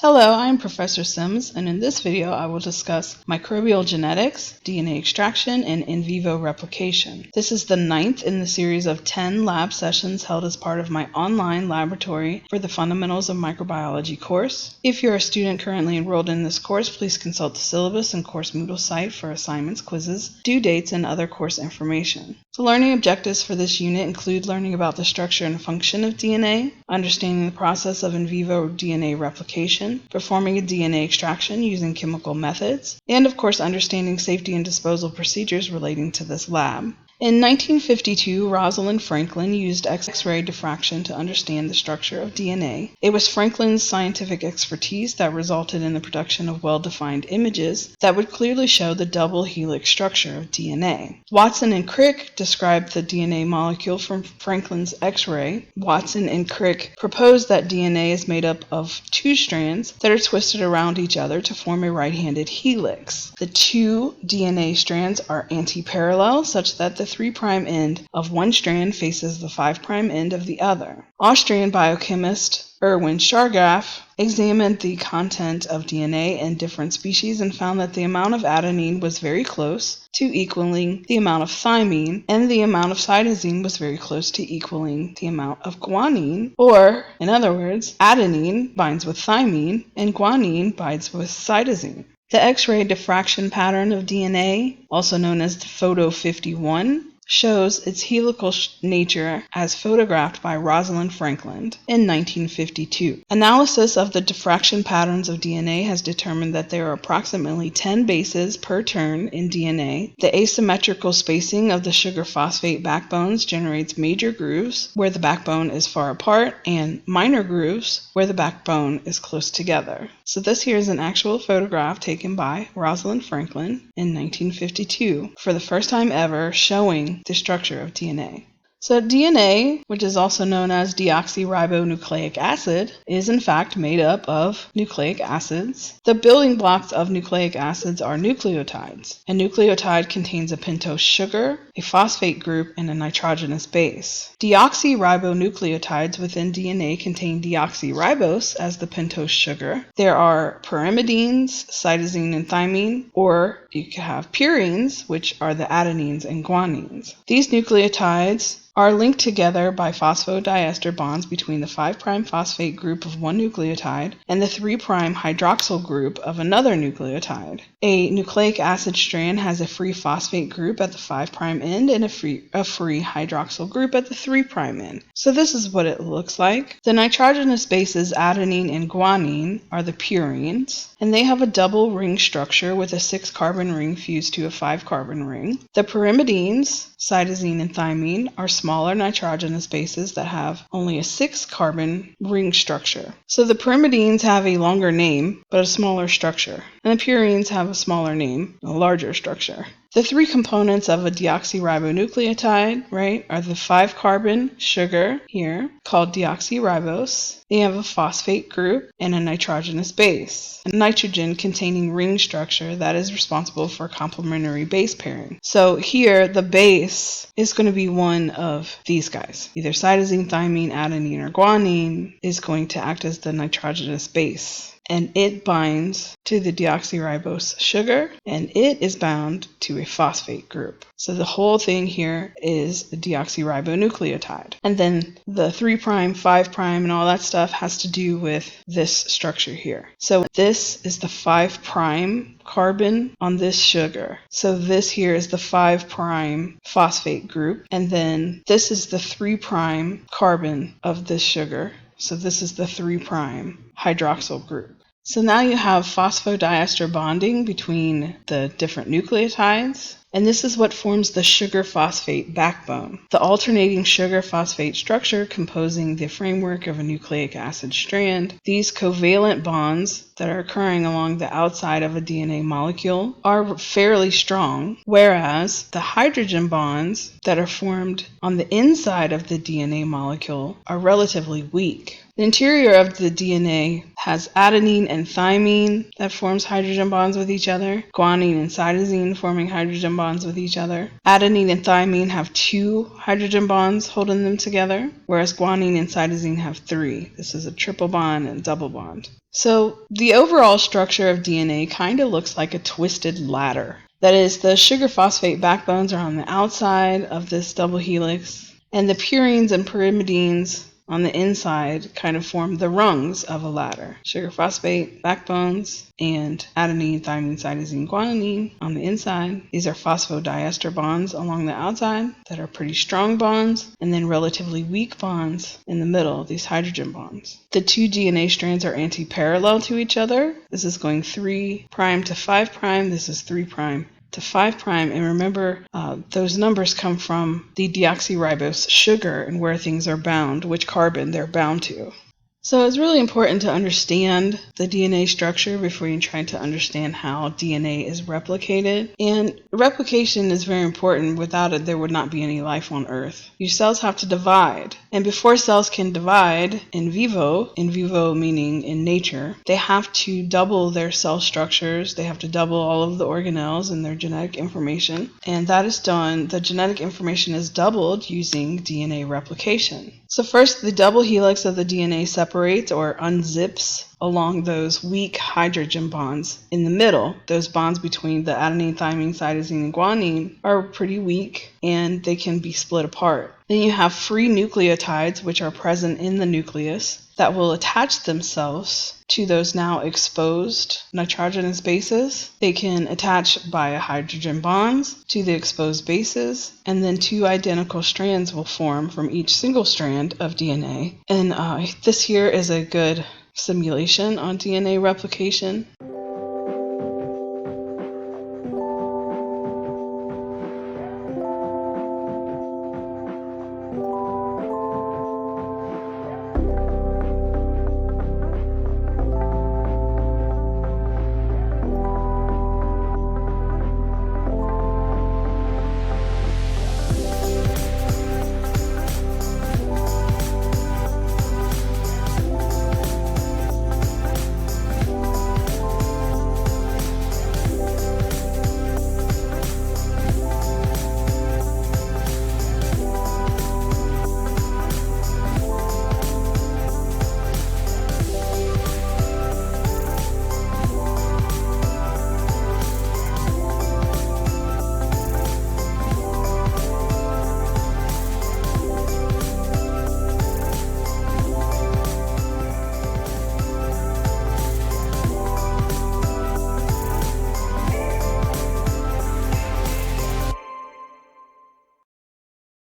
Hello, I'm Professor Sims, and in this video I will discuss microbial genetics, DNA extraction, and in vivo replication. This is the 9th in the series of 10 lab sessions held as part of my online laboratory for the Fundamentals of Microbiology course. If you're a student currently enrolled in this course, please consult the syllabus and course Moodle site for assignments, quizzes, due dates, and other course information. The learning objectives for this unit include learning about the structure and function of DNA, understanding the process of in vivo DNA replication, performing a DNA extraction using chemical methods, and of course understanding safety and disposal procedures relating to this lab. In 1952, Rosalind Franklin used X-ray diffraction to understand the structure of DNA. It was Franklin's scientific expertise that resulted in the production of well-defined images that would clearly show the double helix structure of DNA. Watson and Crick described the DNA molecule from Franklin's X-ray. Watson and Crick proposed that DNA is made up of two strands that are twisted around each other to form a right-handed helix. The two DNA strands are anti-parallel, such that the 3' end of one strand faces the 5' end of the other. Austrian biochemist Erwin Chargaff examined the content of DNA in different species and found that the amount of adenine was very close to equaling the amount of thymine, and the amount of cytosine was very close to equaling the amount of guanine, or, in other words, adenine binds with thymine and guanine binds with cytosine. The X-ray diffraction pattern of DNA, also known as the photo 51, shows its helical nature as photographed by Rosalind Franklin in 1952. Analysis of the diffraction patterns of DNA has determined that there are approximately 10 bases per turn in DNA. The asymmetrical spacing of the sugar-phosphate backbones generates major grooves where the backbone is far apart and minor grooves where the backbone is close together. So this here is an actual photograph taken by Rosalind Franklin in 1952 for the first time ever, showing the structure of DNA. So DNA, which is also known as deoxyribonucleic acid, is in fact made up of nucleic acids. The building blocks of nucleic acids are nucleotides. A nucleotide contains a pentose sugar, a phosphate group, and a nitrogenous base. Deoxyribonucleotides within DNA contain deoxyribose as the pentose sugar. There are pyrimidines, cytosine and thymine, or you can have purines, which are the adenines and guanines. These nucleotides are linked together by phosphodiester bonds between the 5' phosphate group of one nucleotide and the 3' hydroxyl group of another nucleotide. A nucleic acid strand has a free phosphate group at the 5' end and a free hydroxyl group at the 3' end. So this is what it looks like. The nitrogenous bases adenine and guanine are the purines, and they have a double ring structure with a 6-carbon ring fused to a 5-carbon ring. The pyrimidines, cytosine and thymine, are smaller nitrogenous bases that have only a 6-carbon ring structure. So the pyrimidines have a longer name, but a smaller structure, and the purines have a smaller name, a larger structure. The 3 components of a deoxyribonucleotide, are the 5-carbon sugar here, called deoxyribose. They have a phosphate group and a nitrogenous base, a nitrogen containing ring structure that is responsible for complementary base pairing. So here, the base is going to be one of these guys. Either cytosine, thymine, adenine, or guanine is going to act as the nitrogenous base. And it binds to the deoxyribose sugar, and it is bound to a phosphate group. So the whole thing here is the deoxyribonucleotide. And then the 3', 5', and all that stuff has to do with this structure here. So this is the 5' carbon on this sugar. So this here is the 5' phosphate group, and then this is the 3' carbon of this sugar. So this is the 3' hydroxyl group. So now you have phosphodiester bonding between the different nucleotides, and this is what forms the sugar-phosphate backbone, the alternating sugar-phosphate structure composing the framework of a nucleic acid strand. These covalent bonds that are occurring along the outside of a DNA molecule are fairly strong, whereas the hydrogen bonds that are formed on the inside of the DNA molecule are relatively weak. The interior of the DNA has adenine and thymine that forms hydrogen bonds with each other, guanine and cytosine forming hydrogen bonds with each other. Adenine and thymine have 2 hydrogen bonds holding them together, whereas guanine and cytosine have 3. This is a triple bond and double bond. So the overall structure of DNA kind of looks like a twisted ladder. That is, the sugar phosphate backbones are on the outside of this double helix, and the purines and pyrimidines on the inside kind of form the rungs of a ladder. Sugar phosphate backbones and adenine, thymine, cytosine, guanine on the inside. These are phosphodiester bonds along the outside that are pretty strong bonds, and then relatively weak bonds in the middle, these hydrogen bonds. The 2 DNA strands are anti-parallel to each other. This is going 3' to 5'. This is 3' to 5', and remember those numbers come from the deoxyribose sugar and where things are bound, which carbon they're bound to. So it's really important to understand the DNA structure before you try to understand how DNA is replicated. And replication is very important. Without it, there would not be any life on Earth. Your cells have to divide. And before cells can divide in vivo meaning in nature, they have to double their cell structures. They have to double all of the organelles and their genetic information. And that is done, the genetic information is doubled using DNA replication. So first, the double helix of the DNA separates or unzips along those weak hydrogen bonds in the middle. Those bonds between the adenine, thymine, cytosine, and guanine are pretty weak, and they can be split apart. Then you have free nucleotides, which are present in the nucleus, that will attach themselves to those now exposed nitrogenous bases. They can attach by hydrogen bonds to the exposed bases, and then 2 identical strands will form from each single strand of DNA. And this here is a good simulation on DNA replication.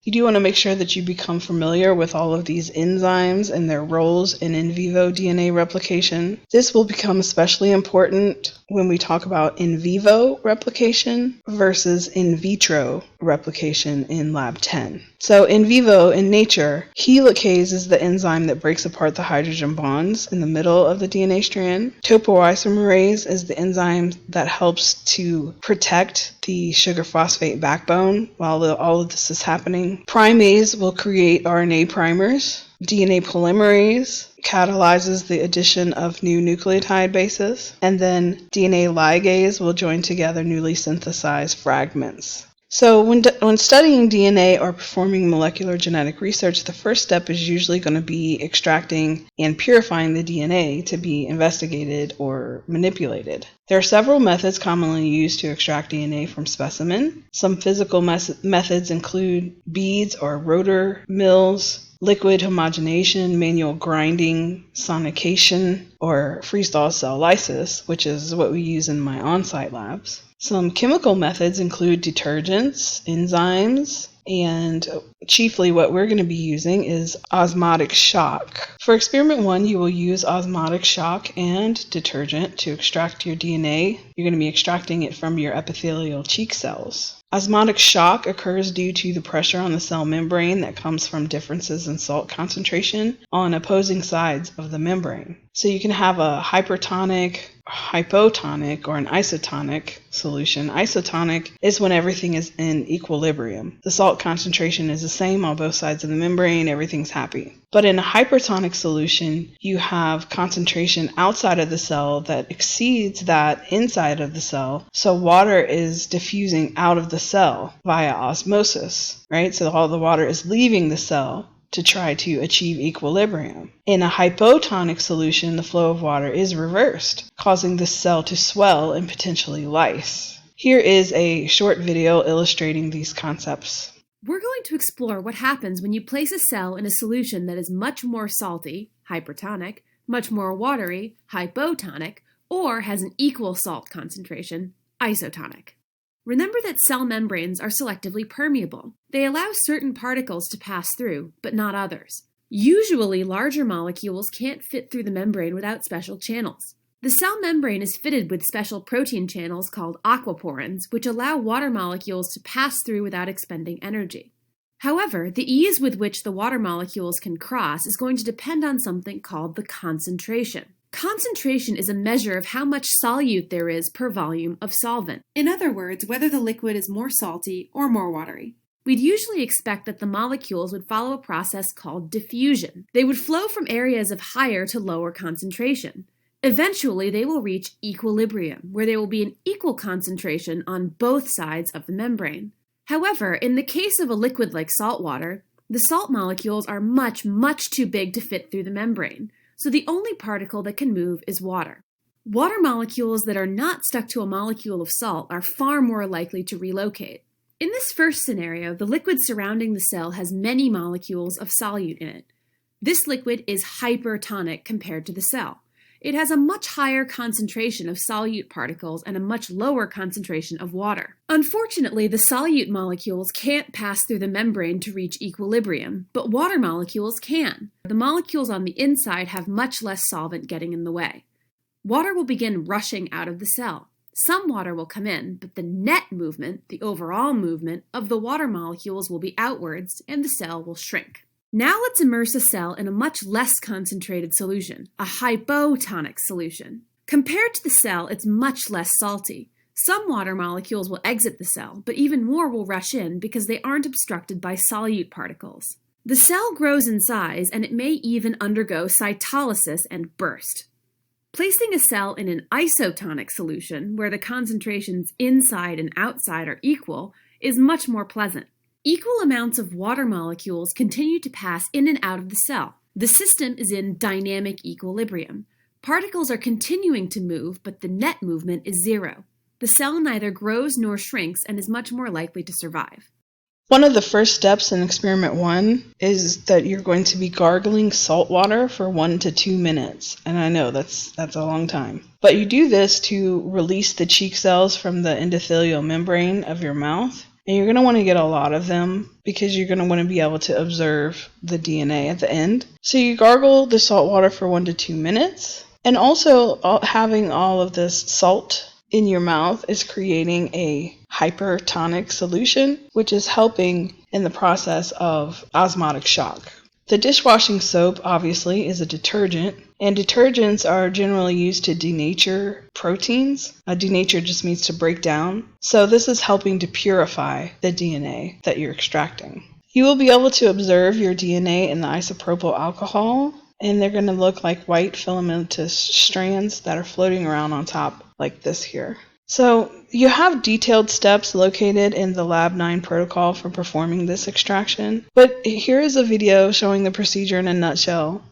You do want to make sure that you become familiar with all of these enzymes and their roles in vivo DNA replication. This will become especially important when we talk about in vivo replication versus in vitro replication in Lab 10. So in vivo, in nature, helicase is the enzyme that breaks apart the hydrogen bonds in the middle of the DNA strand. Topoisomerase is the enzyme that helps to protect the sugar phosphate backbone while all of this is happening. Primase will create RNA primers. DNA polymerase catalyzes the addition of new nucleotide bases. And then DNA ligase will join together newly synthesized fragments. So when studying DNA or performing molecular genetic research, the first step is usually going to be extracting and purifying the DNA to be investigated or manipulated. There are several methods commonly used to extract DNA from specimen. Some physical methods include beads or rotor mills, liquid homogenation, manual grinding, sonication, or freeze-thaw cell lysis, which is what we use in my on-site labs. Some chemical methods include detergents, enzymes, and chiefly what we're going to be using is osmotic shock. For experiment 1, you will use osmotic shock and detergent to extract your DNA. You're going to be extracting it from your epithelial cheek cells. Osmotic shock occurs due to the pressure on the cell membrane that comes from differences in salt concentration on opposing sides of the membrane. So you can have a hypertonic hypotonic or an isotonic solution. Isotonic is when everything is in equilibrium. The salt concentration is the same on both sides of the membrane, everything's happy. But in a hypertonic solution, you have concentration outside of the cell that exceeds that inside of the cell. So water is diffusing out of the cell via osmosis, right? So all the water is leaving the cell to try to achieve equilibrium. In a hypotonic solution, the flow of water is reversed, causing the cell to swell and potentially lyse. Here is a short video illustrating these concepts. We're going to explore what happens when you place a cell in a solution that is much more salty, hypertonic, much more watery, hypotonic, or has an equal salt concentration, isotonic. Remember that cell membranes are selectively permeable. They allow certain particles to pass through, but not others. Usually, larger molecules can't fit through the membrane without special channels. The cell membrane is fitted with special protein channels called aquaporins, which allow water molecules to pass through without expending energy. However, the ease with which the water molecules can cross is going to depend on something called the concentration. Concentration is a measure of how much solute there is per volume of solvent. In other words, whether the liquid is more salty or more watery. We'd usually expect that the molecules would follow a process called diffusion. They would flow from areas of higher to lower concentration. Eventually, they will reach equilibrium, where there will be an equal concentration on both sides of the membrane. However, in the case of a liquid like salt water, the salt molecules are much too big to fit through the membrane. So the only particle that can move is water. Water molecules that are not stuck to a molecule of salt are far more likely to relocate. In this first scenario, the liquid surrounding the cell has many molecules of solute in it. This liquid is hypertonic compared to the cell. It has a much higher concentration of solute particles and a much lower concentration of water. Unfortunately, the solute molecules can't pass through the membrane to reach equilibrium, but water molecules can. The molecules on the inside have much less solvent getting in the way. Water will begin rushing out of the cell. Some water will come in, but the net movement, the overall movement, of the water molecules will be outwards and the cell will shrink. Now let's immerse a cell in a much less concentrated solution, a hypotonic solution. Compared to the cell, it's much less salty. Some water molecules will exit the cell, but even more will rush in because they aren't obstructed by solute particles. The cell grows in size, and it may even undergo cytolysis and burst. Placing a cell in an isotonic solution, where the concentrations inside and outside are equal, is much more pleasant. Equal amounts of water molecules continue to pass in and out of the cell. The system is in dynamic equilibrium. Particles are continuing to move, but the net movement is zero. The cell neither grows nor shrinks and is much more likely to survive. One of the first steps in experiment 1 is that you're going to be gargling salt water for 1 to 2 minutes. And I know that's a long time. But you do this to release the cheek cells from the endothelial membrane of your mouth. And you're going to want to get a lot of them because you're going to want to be able to observe the DNA at the end. So you gargle the salt water for 1 to 2 minutes. And also having all of this salt in your mouth is creating a hypertonic solution, which is helping in the process of osmotic shock. The dishwashing soap, obviously, is a detergent, and detergents are generally used to denature proteins. Denature just means to break down. So this is helping to purify the DNA that you're extracting. You will be able to observe your DNA in the isopropyl alcohol, and they're going to look like white filamentous strands that are floating around on top like this here. So you have detailed steps located in the Lab 9 protocol for performing this extraction, but here is a video showing the procedure in a nutshell.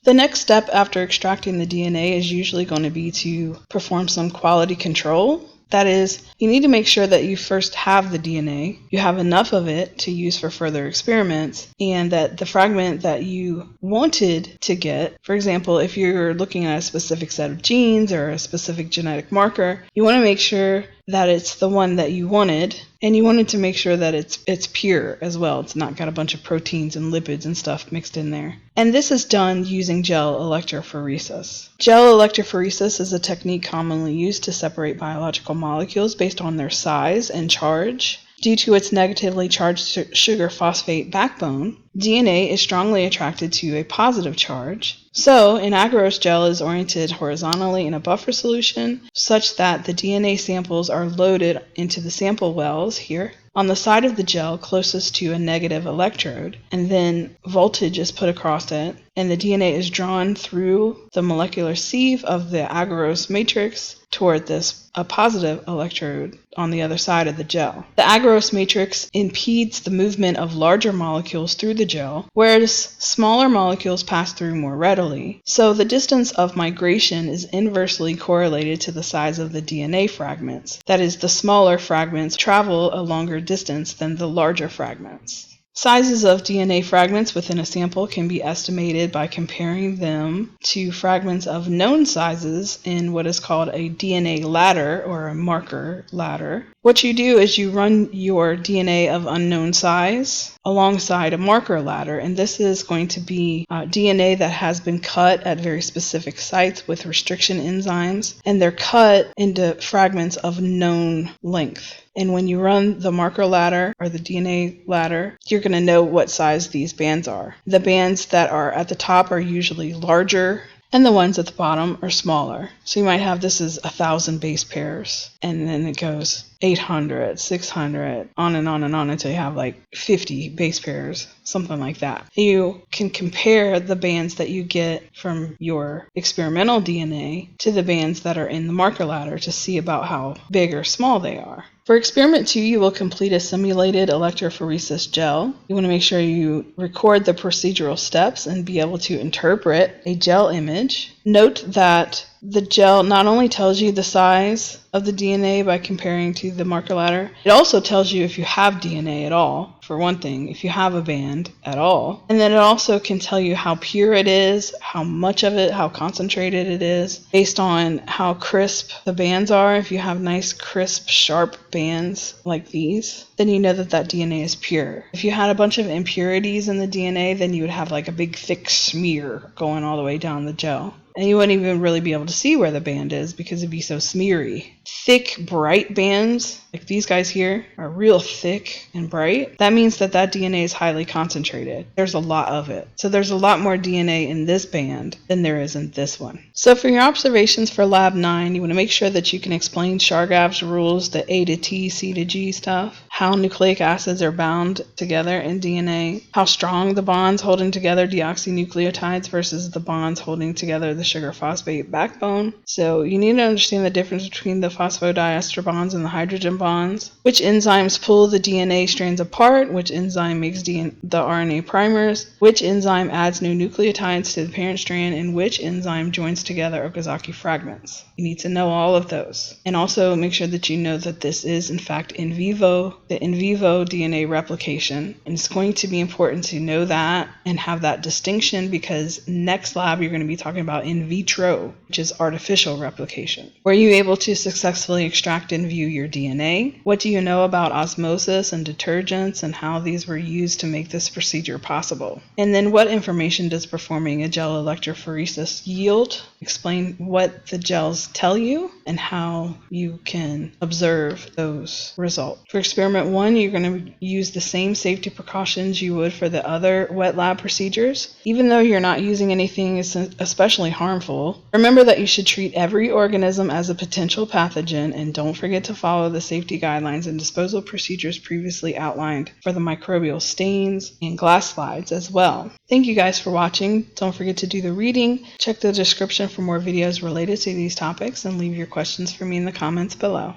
The next step after extracting the DNA is usually going to be to perform some quality control. That is, you need to make sure that you first have the DNA, you have enough of it to use for further experiments, and that the fragment that you wanted to get, for example, if you're looking at a specific set of genes or a specific genetic marker, you want to make sure that it's the one that you wanted, and you wanted to make sure that it's pure as well. It's not got a bunch of proteins and lipids and stuff mixed in there. And this is done using gel electrophoresis. Gel electrophoresis is a technique commonly used to separate biological molecules based on their size and charge. Due to its negatively charged sugar phosphate backbone, DNA is strongly attracted to a positive charge. So, an agarose gel is oriented horizontally in a buffer solution such that the DNA samples are loaded into the sample wells here on the side of the gel closest to a negative electrode, and then voltage is put across it, and the DNA is drawn through the molecular sieve of the agarose matrix toward a positive electrode on the other side of the gel. The agarose matrix impedes the movement of larger molecules through the gel, whereas smaller molecules pass through more readily. So the distance of migration is inversely correlated to the size of the DNA fragments. That is, the smaller fragments travel a longer distance than the larger fragments. Sizes of DNA fragments within a sample can be estimated by comparing them to fragments of known sizes in what is called a DNA ladder or a marker ladder. What you do is you run your DNA of unknown size alongside a marker ladder, and this is going to be DNA that has been cut at very specific sites with restriction enzymes, and they're cut into fragments of known length. And when you run the marker ladder or the DNA ladder, you're going to know what size these bands are. The bands that are at the top are usually larger, and the ones at the bottom are smaller. So you might have this as 1,000 base pairs, and then it goes 800, 600, on and on and on until you have like 50 base pairs, something like that. You can compare the bands that you get from your experimental DNA to the bands that are in the marker ladder to see about how big or small they are. For experiment 2, you will complete a simulated electrophoresis gel. You want to make sure you record the procedural steps and be able to interpret a gel image. Note that the gel not only tells you the size of the DNA by comparing to the marker ladder, it also tells you if you have DNA at all, for one thing, if you have a band at all. And then it also can tell you how pure it is, how much of it, how concentrated it is, based on how crisp the bands are. If you have nice, crisp, sharp bands like these, then you know that that DNA is pure. If you had a bunch of impurities in the DNA, then you would have like a big thick smear going all the way down the gel. And you wouldn't even really be able to see where the band is because it'd be so smeary. Thick, bright bands, like these guys here, are real thick and bright. That means that that DNA is highly concentrated. There's a lot of it. So there's a lot more DNA in this band than there is in this one. So for your observations for Lab 9, you want to make sure that you can explain Chargaff's rules, the A to T, C to G stuff, how nucleic acids are bound together in DNA, how strong the bonds holding together deoxynucleotides versus the bonds holding together the sugar phosphate backbone. So you need to understand the difference between the phosphodiester bonds and the hydrogen bonds, which enzymes pull the DNA strands apart, which enzyme makes the RNA primers, which enzyme adds new nucleotides to the parent strand, and which enzyme joins together Okazaki fragments. You need to know all of those. And also make sure that you know that this is in fact in vivo, the in vivo DNA replication. And it's going to be important to know that and have that distinction because next lab you're going to be talking about in vitro, which is artificial replication. Were you able to successfully extract and view your DNA? What do you know about osmosis and detergents and how these were used to make this procedure possible? And then what information does performing a gel electrophoresis yield? Explain what the gels tell you and how you can observe those results. For experiment 1, you're going to use the same safety precautions you would for the other wet lab procedures. Even though you're not using anything especially harmful, remember that you should treat every organism as a potential pathogen, and don't forget to follow the safety guidelines and disposal procedures previously outlined for the microbial stains and glass slides as well. Thank you guys for watching. Don't forget to do the reading. Check the description for more videos related to these topics and leave your questions for me in the comments below.